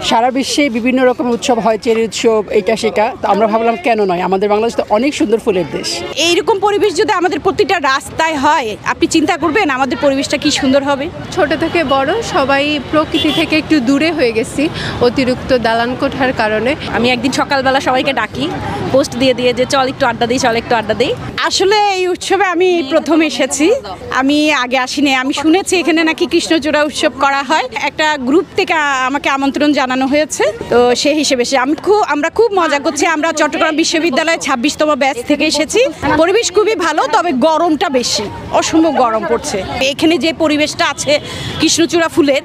সারা বিশ্বে বিভিন্ন রকম উৎসব হয়, চেরি উৎসব, এটা সেটা। তো আমরা ভাবলাম কেন নয়, আমাদের বাংলাদেশ তো অনেক সুন্দর ফুলের দেশ। এইরকম পরিবেশ যদি আমাদের প্রতিটা রাস্তায় হয়, আপনি চিন্তা করবেন আমাদের পরিবেশটা কি সুন্দর হবে। ছোট থেকে বড় সবাই প্রকৃতি থেকে একটু দূরে হয়ে গেছি অতিরিক্ত দালান কোঠার কারণে। আমি একদিন সকালবেলা সবাইকে ডাকি, পোস্ট দিয়ে যে চল একটু আড্ডা দিই, চল একটু আড্ডা দিই। আসলে এই উৎসবে আমি প্রথম এসেছি, আমি আগে আসিনি। আমি শুনেছি এখানে নাকি কৃষ্ণচূড়া উৎসব করা হয়, একটা গ্রুপ থেকে আমাকে আমন্ত্রণ জানানো হয়েছে। তো সেই হিসেবে আমরা খুব মজা করছি। আমরা চট্টগ্রাম বিশ্ববিদ্যালয়ে 26তম ব্যাচ থেকে এসেছি। পরিবেশ খুবই ভালো, তবে গরমটা বেশি, অসম্ভব গরম পড়ছে। এখানে যে পরিবেশটা আছে কৃষ্ণচূড়া ফুলের,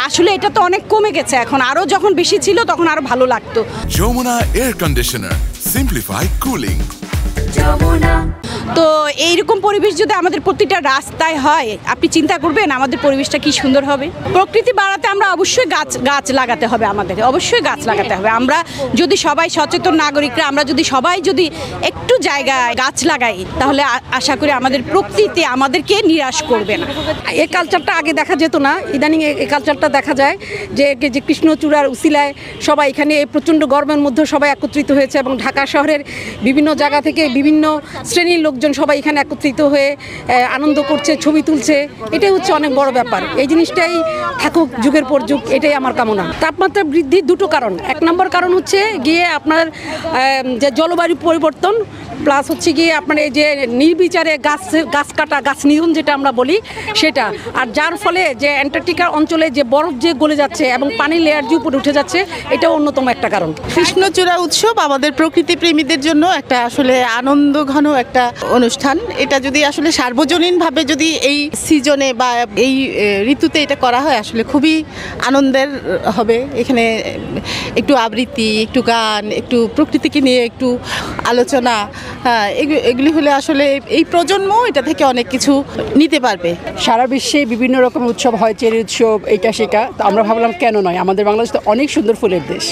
আসলে এটা তো অনেক কমে গেছে এখন। আরও যখন বেশি ছিল তখন আরও ভালো লাগতো। Jamuna air conditioner, simplify cooling. তো এইরকম পরিবেশ যদি আমাদের প্রতিটা রাস্তায় হয়, আপনি চিন্তা করবেন আমাদের পরিবেশটা কি সুন্দর হবে। প্রকৃতি বাড়াতে আমরা অবশ্যই গাছ লাগাতে হবে, আমাদের অবশ্যই গাছ লাগাতে হবে। আমরা যদি সবাই সচেতন নাগরিকরা, আমরা যদি সবাই একটু জায়গায় গাছ লাগাই, তাহলে আশা করি আমাদের প্রকৃতি আমাদেরকে নিরাশ করবে না। এই কালচারটা আগে দেখা যেত না, ইদানিং এই কালচারটা দেখা যায় যে কৃষ্ণচূড়ার উসিলায় সবাই এখানে প্রচণ্ড গরমের মধ্যে সবাই একত্রিত হয়েছে, এবং ঢাকা শহরের বিভিন্ন জায়গা থেকে বিভিন্ন শ্রেণীর লোকজন সবাই এখানে একত্রিত হয়ে আনন্দ করছে, ছবি তুলছে। এটাই হচ্ছে অনেক বড় ব্যাপার। এই জিনিসটাই থাকুক যুগের পর যুগ, এটাই আমার কামনা। তাপমাত্রা বৃদ্ধির দুটো কারণ। এক নম্বর কারণ হচ্ছে গিয়ে আপনার যে জলবায়ু পরিবর্তন, প্লাস হচ্ছে গিয়ে আপনার এই যে নির্বিচারে গাছ কাটা, গাছ নিধন যেটা আমরা বলি সেটা। আর যার ফলে যে অ্যান্টার্কটিকা অঞ্চলে যে বরফ যে গলে যাচ্ছে এবং পানির লেয়ার যে উপরে উঠে যাচ্ছে, এটা অন্যতম একটা কারণ। কৃষ্ণচূড়া উৎসব আমাদের প্রকৃতি প্রেমীদের জন্য একটা আসলে আনন্দ ঘন একটা অনুষ্ঠান। এটা যদি আসলে সার্বজনীনভাবে যদি এই সিজনে বা এই ঋতুতে এটা করা হয়, আসলে খুবই আনন্দের হবে। এখানে একটু আবৃত্তি, একটু গান, একটু প্রকৃতিকে নিয়ে একটু আলোচনা, এগুলি হলে আসলে এই প্রজন্ম এটা থেকে অনেক কিছু নিতে পারবে। সারা বিশ্বে বিভিন্ন রকম উৎসব হয়, চেরি উৎসব, এটা সেটা। তো আমরা ভাবলাম কেন নয়, আমাদের বাংলাদেশ তো অনেক সুন্দর ফুলের দেশ।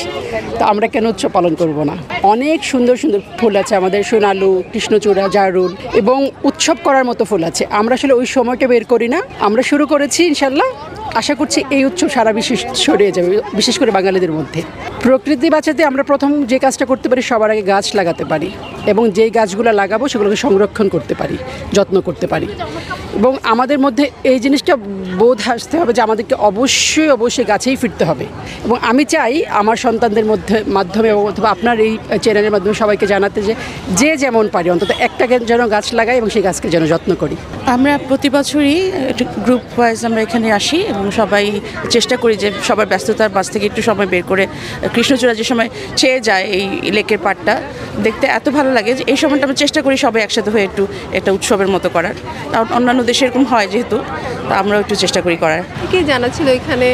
তো আমরা কেন উৎসব পালন করব না। অনেক সুন্দর সুন্দর ফুল আছে আমাদের, সোনালু, কৃষ্ণচূড়া, জারুল, এবং উৎসব করার মতো ফুল আছে। আমরা আসলে ওই সময়টা বের করি না। আমরা শুরু করেছি, ইনশাল্লাহ আশা করছি এই উৎসব সারা বিশ্বে ছড়িয়ে যাবে, বিশেষ করে বাঙালিদের মধ্যে। প্রকৃতি বাঁচাতে আমরা প্রথম যে কাজটা করতে পারি, সবার আগে গাছ লাগাতে পারি, এবং যেই গাছগুলো লাগাবো সেগুলোকে সংরক্ষণ করতে পারি, যত্ন করতে পারি। এবং আমাদের মধ্যে এই জিনিসটা বোধ আসতে হবে যে আমাদেরকে অবশ্যই গাছেই ফিরতে হবে। এবং আমি চাই আমার সন্তানদের মাধ্যমে অথবা আপনার এই চ্যানেলের মাধ্যমে সবাইকে জানাতে যে যেমন পারি অন্তত একটা যেন গাছ লাগাই এবং সেই গাছকে যেন যত্ন করি। আমরা প্রতি বছরই গ্রুপ ওয়াইজ আমরা এখানে আসি, এবং সবাই চেষ্টা করি যে সবার ব্যস্ততার মাঝ থেকে একটু সময় বের করে কৃষ্ণচূড়া যে সময় ছেয়ে যায় এই লেকের পাড়টা দেখতে এত ভালো লাগে যে এই সময়টা আমরা চেষ্টা করি সবাই একসাথে হয়ে একটু একটা উৎসবের মতো করার। কারণ অন্যান্য দেশে এরকম হয় যেহেতু, তা আমরাও একটু চেষ্টা করি করার। কি জানা ছিল এখানে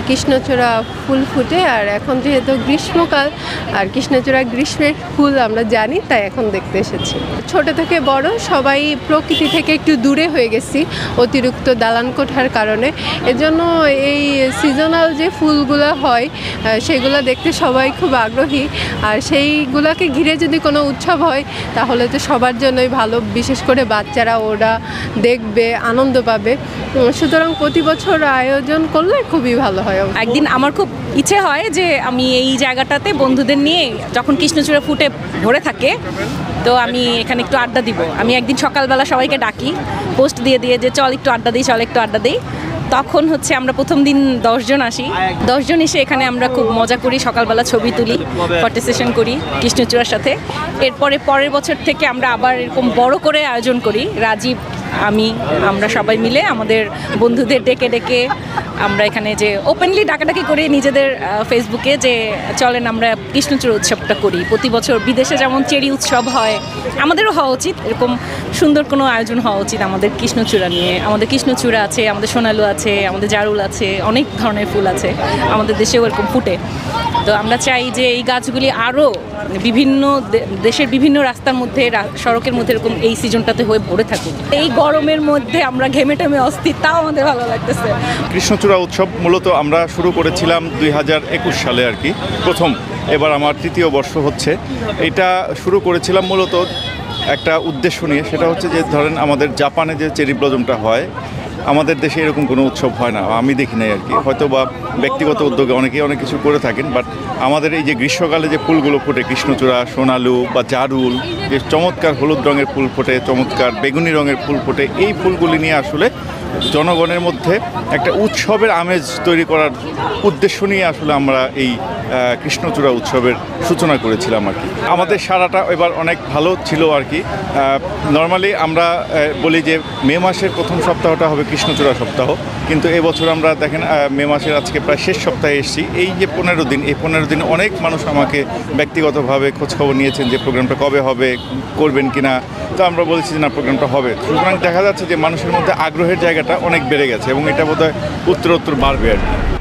কৃষ্ণচূড়া ফুল ফুটে, আর এখন যেহেতু গ্রীষ্মকাল আর কৃষ্ণচূড়া গ্রীষ্মের ফুল আমরা জানি, তাই এখন দেখতে এসেছি। ছোট থেকে বড় সবাই প্রকৃতি থেকে একটু দূরে হয়ে গেছি অতিরিক্ত দালান কোঠার কারণে। এজন্য এই সিজনাল যে ফুলগুলো হয় সেগুলো দেখতে সবাই খুব আগ্রহী, আর সেইগুলোকে ঘিরে যদি কোনো উৎসব হয় তাহলে তো সবার জন্যই ভালো, বিশেষ করে বাচ্চারা ওরা দেখবে, আনন্দ পাবে। সুতরাং প্রতি বছর আয়োজন করলে খুবই ভালো হয়। একদিন আমার খুব ইচ্ছে হয় যে আমি এই জায়গাটাতে বন্ধুদের নিয়ে, যখন কৃষ্ণচূড়া ফুটে ভরে থাকে, তো আমি এখানে একটু আড্ডা দিব। আমি একদিন সকালবেলা সবাইকে ডাকি, পোস্ট দিয়ে যে চল একটু আড্ডা দিই, চল একটু আড্ডা দিই। তখন হচ্ছে আমরা প্রথম দিন 10 জন আসি, 10 জন এসে এখানে আমরা খুব মজা করি, সকালবেলা ছবি তুলি, ফটো সেশন করি কৃষ্ণচূড়ার সাথে। এরপরে পরের বছর থেকে আমরা আবার এরকম বড় করে আয়োজন করি। রাজীব, আমরা সবাই মিলে আমাদের বন্ধুদের ডেকে আমরা এখানে যে ওপেনলি ডাকাডাকি করি নিজেদের ফেসবুকে যে চলেন আমরা কৃষ্ণচূড়া উৎসবটা করি। প্রতি বছর বিদেশে যেমন চেরি উৎসব হয়, আমাদেরও হওয়া উচিত, এরকম সুন্দর কোনো আয়োজন হওয়া উচিত আমাদের কৃষ্ণচূড়া নিয়ে। আমাদের কৃষ্ণচূড়া আছে, আমাদের সোনালু আছে, আমাদের জারুল আছে, অনেক ধরনের ফুল আছে আমাদের দেশেও এরকম ফুটে। তো আমরা চাই যে এই গাছগুলি আরও বিভিন্ন দেশের বিভিন্ন রাস্তার মধ্যে, সড়কের মধ্যে এরকম এই সিজনটাতে হয়ে ভরে থাকুক। এই গরমের মধ্যে আমরা ঘেমে টেমে অস্থির, তাও আমাদের ভালো লাগতেছে। কৃষ্ণচূড়া উৎসব মূলত আমরা শুরু করেছিলাম 2021 সালে আর কি, প্রথম। এবার আমার 3য় বর্ষ হচ্ছে। এটা শুরু করেছিলাম মূলত একটা উদ্দেশ্য নিয়ে, সেটা হচ্ছে যে ধরেন আমাদের জাপানে যে চেরি ব্লজমটা হয়, আমাদের দেশে এরকম কোনো উৎসব হয় না, আমি দেখি নাই আর কি। হয়তো বা ব্যক্তিগত উদ্যোগে অনেকেই অনেক কিছু করে থাকেন, বাট আমাদের এই যে গ্রীষ্মকালে যে ফুলগুলো ফোটে, কৃষ্ণচূড়া, সোনালু বা জারুল, যে চমৎকার হলুদ রঙের ফুল ফোটে, চমৎকার বেগুনি রঙের ফুল ফোটে, এই ফুলগুলি নিয়ে আসলে জনগণের মধ্যে একটা উৎসবের আমেজ তৈরি করার উদ্দেশ্য নিয়ে আসলে আমরা এই কৃষ্ণচূড়া উৎসবের সূচনা করেছিলাম আর কি। আমাদের সারাটা এবার অনেক ভালো ছিল আর কি। নর্মালি আমরা বলি যে মে মাসের প্রথম সপ্তাহটা হবে কৃষ্ণচূড়া সপ্তাহ, কিন্তু এবছর আমরা দেখেন মে মাসের আজকে প্রায় শেষ সপ্তাহে এসেছি। এই যে 15 দিন, এই 15 দিনে অনেক মানুষ আমাকে ব্যক্তিগতভাবে খোঁজখবর নিয়েছেন যে প্রোগ্রামটা কবে হবে, করবেন কিনা। তো আমরা বলেছি যে না, প্রোগ্রামটা হবে। সুতরাং দেখা যাচ্ছে যে মানুষের মধ্যে আগ্রহের জায়গাটা অনেক বেড়ে গেছে এবং এটা বোধহয় উত্তরোত্তর বাড়বে আর কি।